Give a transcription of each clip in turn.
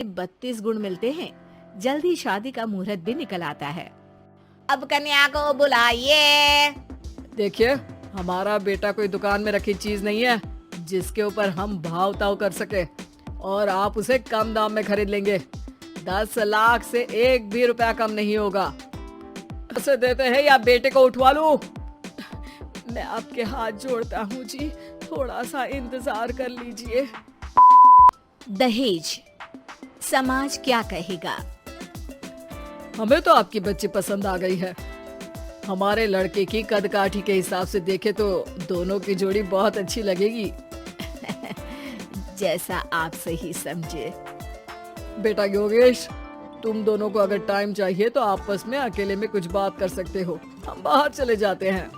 32 गुण मिलते हैं। जल्दी शादी का मुहूर्त भी निकल आता है। अब कन्या को बुलाइए। देखिए, हमारा बेटा कोई दुकान में रखी चीज नहीं है जिसके ऊपर हम भाव ताव कर सके और आप उसे कम दाम में खरीद लेंगे। 10 लाख से एक भी रुपया कम नहीं होगा। उसे देते हैं या बेटे को उठवा लूं? मैं आपके हाथ जोड़ता हूँ जी, थोड़ा सा इंतजार कर लीजिए। दहेज, समाज क्या कहेगा? हमें तो आपकी बच्ची पसंद आ गई है। हमारे लड़के की कद काठी के हिसाब से देखे तो दोनों की जोड़ी बहुत अच्छी लगेगी। जैसा आप सही समझे। बेटा योगेश, तुम दोनों को अगर टाइम चाहिए तो आपस में अकेले में कुछ बात कर सकते हो। हम बाहर चले जाते हैं।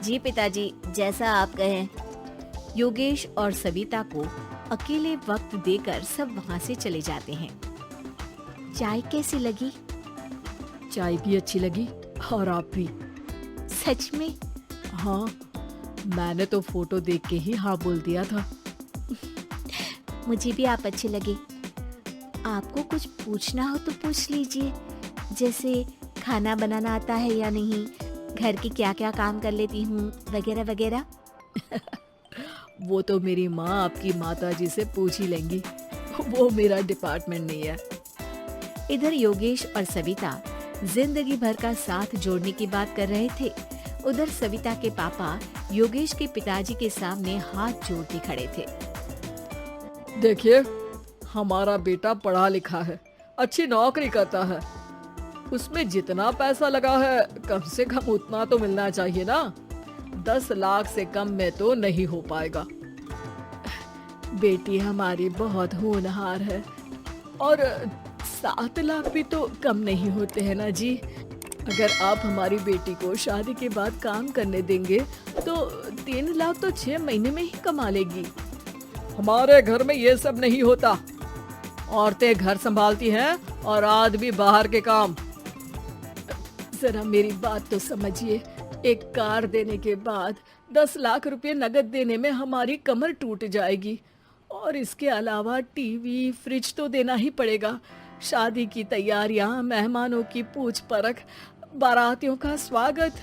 जी पिताजी, जैसा आप कहें। योगेश और सविता को अकेले वक्त देकर सब वहाँ से चले जाते हैं। चाय कैसी लगी? चाय भी अच्छी लगी और आप भी। सच में? हाँ, मैंने तो फोटो देख के ही हाँ बोल दिया था। मुझे भी आप अच्छे लगे। आपको कुछ पूछना हो तो पूछ लीजिए, जैसे खाना बनाना आता है या नहीं, घर की क्या क्या काम कर लेती हूँ, वगैरह वगैरह। वो तो मेरी माँ आपकी माता जी से पूछ ही लेंगी, वो मेरा डिपार्टमेंट नहीं है। इधर योगेश और सविता जिंदगी भर का साथ जोड़ने की बात कर रहे थे। उधर सविता के पापा योगेश के पिताजी के सामने हाथ जोड़ के खड़े थे। देखिए, हमारा बेटा पढ़ा लिखा है, अच्छी नौकरी करता है। उसमें जितना पैसा लगा है कम से कम उतना तो मिलना चाहिए ना। 10 लाख से कम में तो नहीं हो पाएगा। बेटी हमारी बहुत होनहार है और 7 लाख भी तो कम नहीं होते हैं ना जी। अगर आप हमारी बेटी को शादी के बाद काम करने देंगे तो 3 लाख तो 6 महीने में ही कमा लेगी। हमारे घर में ये सब नहीं होता। औरतें घर संभालती हैं और आदमी बाहर के काम। जरा मेरी बात तो समझिए। एक कार देने के बाद 10 लाख रुपए नगद देने में हमारी कमर टूट जाएगी और इसके अलावा टीवी फ्रिज तो देना ही पड़ेगा। शादी की तैयारियां, मेहमानों की पूछ परख, बारातियों का स्वागत।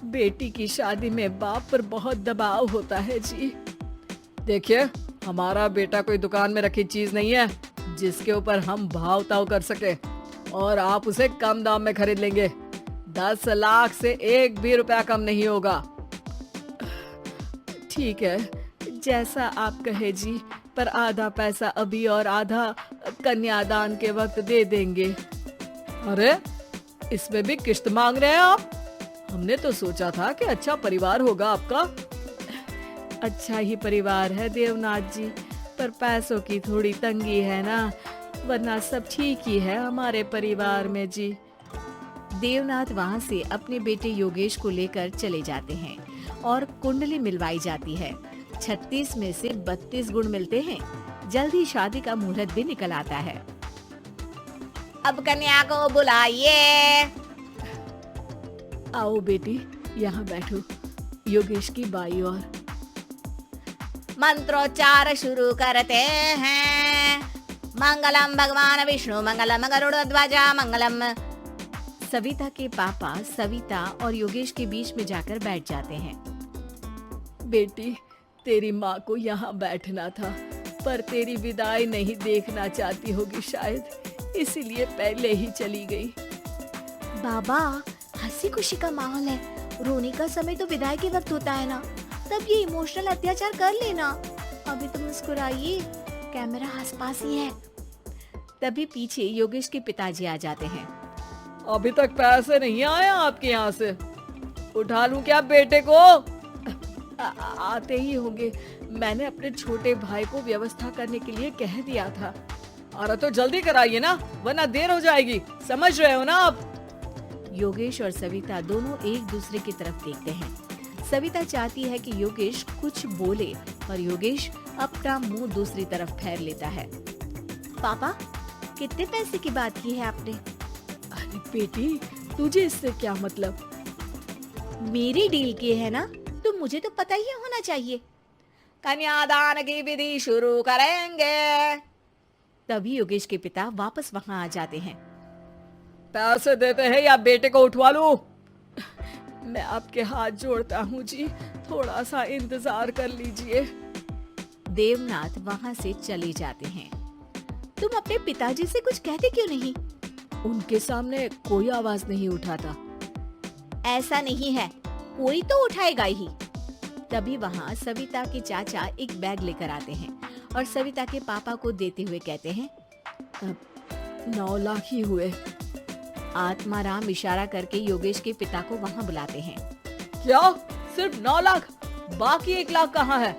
बेटी की शादी में बाप पर बहुत दबाव होता है जी। देखिए, हमारा बेटा कोई दुकान में रखी चीज नहीं है जिसके ऊपर हम भाव ताव कर सके और आप उसे कम दाम में खरीद लेंगे। 10 लाख से एक भी रुपया कम नहीं होगा। ठीक है, जैसा आप कहे जी, पर आधा पैसा अभी और आधा कन्यादान के वक्त दे देंगे। अरे, इसमें भी किश्त मांग रहे हैं आप? हमने तो सोचा था कि अच्छा परिवार होगा आपका। अच्छा ही परिवार है देवनाथ जी, पर पैसों की थोड़ी तंगी है ना, वरना सब ठीक ही है हमारे परिवार में जी। देवनाथ वहाँ से अपने बेटे योगेश को लेकर चले जाते हैं और कुंडली मिलवाई जाती है। 36 में से 32 गुण मिलते हैं। जल्दी शादी का मुहूर्त भी निकल आता है। अब कन्या को बुलाइए। आओ बेटी, यहाँ बैठो, योगेश की बाई ओर। मंत्रोच्चार शुरू करते हैं। मंगलम भगवान विष्णु मंगलम गरुड़ध्वजा मंगलम। सविता के पापा सविता और योगेश के बीच में जाकर बैठ जाते हैं। बेटी, तेरी माँ को यहाँ बैठना था, पर तेरी विदाई नहीं देखना चाहती होगी शायद, इसीलिए पहले ही चली गई। बाबा, हंसी खुशी का माहौल है, रोने का समय तो विदाई के वक्त होता है ना, तब ये इमोशनल अत्याचार कर लेना। अभी तो मुस्कुराइए, कैमरा आसपास ही है। तभी पीछे योगेश के पिताजी आ जाते हैं। अभी तक पैसे नहीं आए आपके यहाँ से? उठा लूं क्या बेटे को? आते ही होंगे, मैंने अपने छोटे भाई को व्यवस्था करने के लिए कह दिया था। अरे तो जल्दी कराइए ना, वरना देर हो जाएगी, समझ रहे हो ना आप? योगेश और सविता दोनों एक दूसरे की तरफ देखते हैं। सविता चाहती है कि योगेश कुछ बोले, पर योगेश अपना मुंह दूसरी तरफ फेर लेता है। पापा, कितने पैसे की बात की है आपने? अरे बेटी, तुझे इससे क्या मतलब? मेरी डील की है ना, तो मुझे तो पता ही होना चाहिए। कन्यादान की विधि शुरू करेंगे। तभी योगेश के पिता वापस वहां आ जाते हैं। पैसे देते हैं या बेटे को उठवा लूं? मैं आपके हाथ जोड़ता हूँ जी, थोड़ा सा इंतजार कर लीजिए। देवनाथ वहां से चले जाते हैं। तुम अपने पिताजी से कुछ कहते क्यों नहीं? उनके सामने कोई आवाज नहीं उठाता। ऐसा नहीं है, कोई तो उठाएगा ही। तभी वहां सविता के चाचा एक बैग लेकर आते हैं और सविता के पापा को देते हुए कहते हैं, 9 लाख ही हुए। आत्माराम इशारा करके योगेश के पिता को वहां बुलाते हैं। क्या? सिर्फ 9 लाख? बाकी 1 लाख कहाँ है?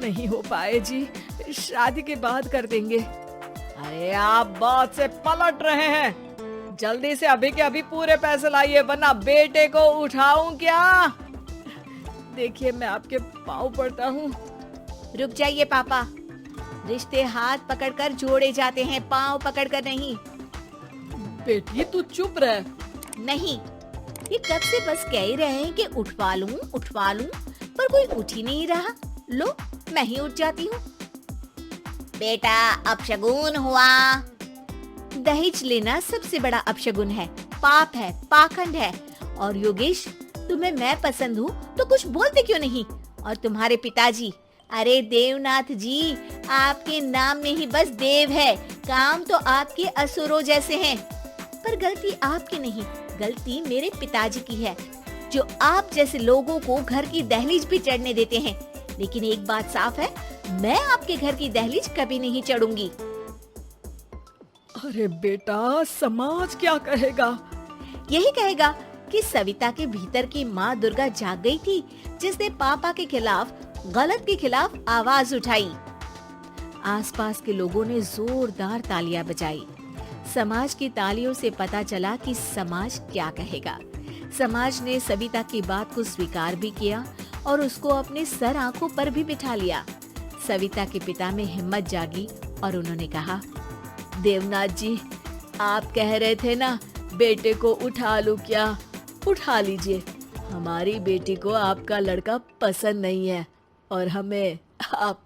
नहीं हो पाए जी, शादी के बाद कर देंगे। अरे आप बात से पलट रहे हैं, जल्दी से अभी के अभी पूरे पैसे लाइए वरना बेटे को उठाऊं क्या? देखिए मैं आपके पाँव पड़ता हूँ। रुक जाइए पापा, रिश्ते हाथ पकड़कर जोड़े जाते हैं, पाँव पकड़कर नहीं। बेटी तू चुप रह। नहीं, ये कब से बस कह ही रहे हैं कि उठवा लूं, पर कोई उठ ही नहीं रहा। लो मैं ही उठ जाती हूँ। बेटा अपशगुन हुआ। दहेज लेना सबसे बड़ा अपशगुन है, पाप है, पाखंड है। और योगेश, तुम्हें मैं पसंद हूँ तो कुछ बोलते क्यों नहीं? और तुम्हारे पिताजी, अरे देवनाथ जी, आपके नाम में ही बस देव है, काम तो आपके असुरों जैसे हैं। पर गलती आपकी नहीं, गलती मेरे पिताजी की है, जो आप जैसे लोगों को घर की दहलीज भी चढ़ने देते हैं। लेकिन एक बात साफ है, मैं आपके घर की दहलीज कभी नहीं चढ़ूंगी। अरे बेटा, समाज क्या कहेगा? यही कहेगा कि सविता के भीतर की माँ दुर्गा जाग गई थी, जिसने पापा के खिलाफ, गलत के खिलाफ आवाज उठाई। आसपास के लोगों ने जोरदार तालियां बजाई। समाज की तालियों से पता चला कि समाज क्या कहेगा। समाज ने सविता की बात को स्वीकार भी किया और उसको अपने सर आंखों पर भी बिठा लिया। सविता के पिता में हिम्मत जागी और उन्होंने कहा, देवनाथ जी, आप कह रहे थे ना बेटे को उठा लूं क्या? उठा लीजिए। हमारी बेटी को आपका लड़का पसंद नहीं है और हमें आप